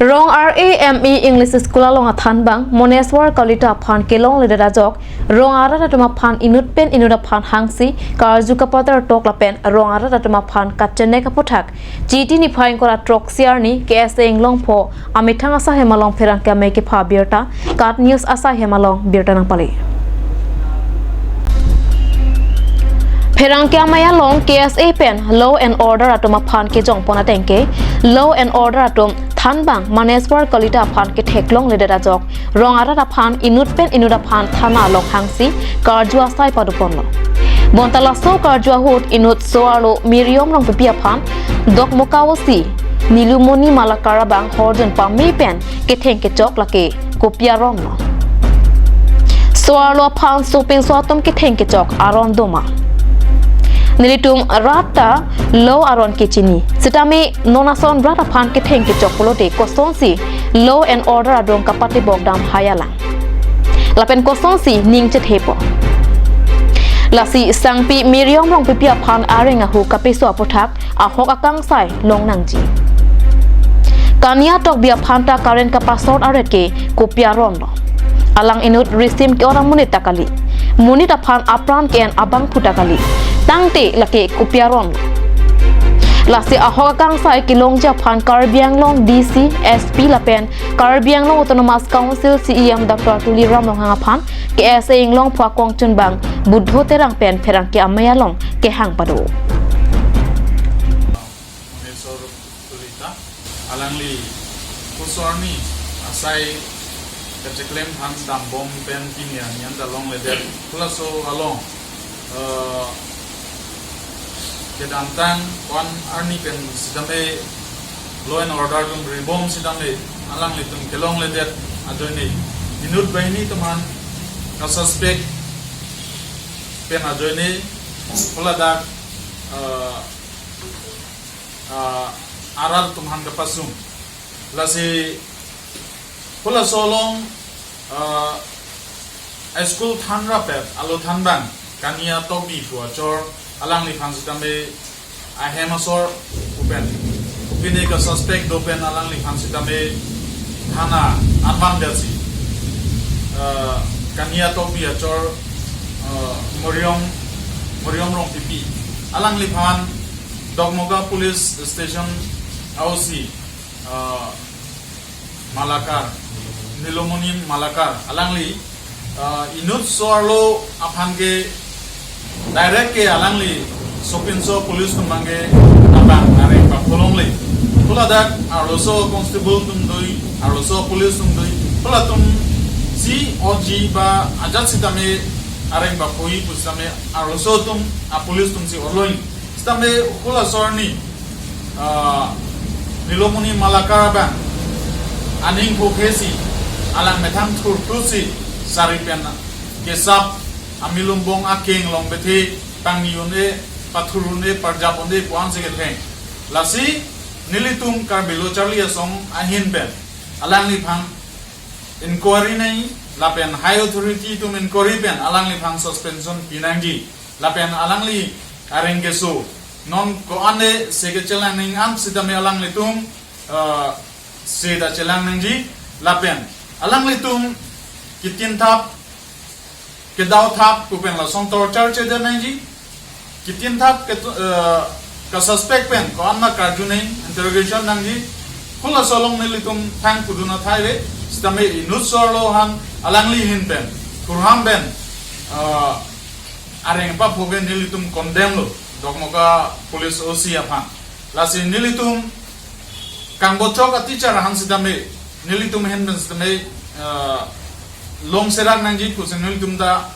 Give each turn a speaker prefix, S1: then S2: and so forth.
S1: Rong RAME English School along a Thanbang, Moneswar Kalita Pan Kelong Leda Jok, Rong Aratama Pan Inut Pen Inuda Pan Hangsi, Karzuka Potter Toklapen, Rong Aratama Pan Katcheneka Potak, GT ni Pine Kora Trok Siarni, KSA Long Po, Amitang Asa Hemalong Peranka make pa Birta, Kat News Asa Hemalong Birta Napali. Perangkya maya long KSA pen Law and Order atoma phan ke jong pona tengke Law and Order atom Thanbang Maneswar Kalita phan ke theklong ledera jok Rongara da phan inut pen inuda phan thana long hangsi karjua sai padupon Bontala so karjua hut inut soalo miriom long pipia phan dok mokawasi nilumoni malakara bang horjon pa me pen ke thengke jok lake kopia rom no soalo phan soping soatom ke thengke jok aron doma Nilitum rata low aron kichini. Sitami nonason brata pan ke theng ke chokolote kosonsi law and order adong kapati bogdam hayala. Lapen kosonsi ning chet hepo. Lasi sangpi miriom rong pipia pan arenga hu kapiso apotak ahok akang sai long nangji. Kania tok bia panta karen kapasot areke kopia rondo. Alang inut resim ke orang munit takali. Munit apan apran ken abang putakali. Tangte laki kupiaron. Lasi ahok kang sai kilong Japan Caribbean Long DC SP lapen Caribbean Long Autonomous Council CEM Dr. Tuli Ram Long hangapan KSA Long Phwa Kong Chun Bang Budho terang pen perang ke amaya long ke hang pado.
S2: Alangli kusorni asai keceklem han dam bom pen kinia nyanda long leder kulaso along kedantang kon arni pen sidame law and order dum ribom sidame alang litum kelong leder adoni inut baini teman ka suspect pen adoni pulada aral tumhan kapasum lasi pula solong school thanra pet alo thanbang kania tobi fuachor alang li phang sitame ahemasor upen upine ka suspect dopen alang li phang sitame thana anman dasi kania tobi achor moriom rong pipi alang li phan dogmoga police station ausi Malakar Nilomonim Malakar alangli inut soarlo aphange direct ke alangli sopinso police tumange abang are pa kolongli puladak aroso constable tumdoi aroso police tumdoi pulatum si OG ba ajat sitame areng ba koi pusame aroso tum a police tum si orloin sitame pula sorni Nilomonim Malakar bang aning phokesi alang metham thur thusi saripen kesap amilumbong akeng long bethe pangione pathurune parjabonde puanse getheng lasi nilitum karbelo charlia song ahin ben alang ni phang inquiry nai lapen high authority tum inquiry ben alang ni phang suspension pinangji lapen alang li arengeso non ko ane segechelang ning am sidame alang litum seda celang nangji lapen alang litum kitin thap kedau thap kupen la song torture chede nangji kitin thap ke ka suspect pen ko anna karjune interrogation nangji kula solong ne litum thang kuduna thaire stame inut sorlo han alang li hin pen kurham ben areng pa phoge ne litum condemn lo dogmoka police oc apa lasi ne litum kang bochok a teacher han sidame nilitum hen ben sidame long serak nangji kusen nilitum da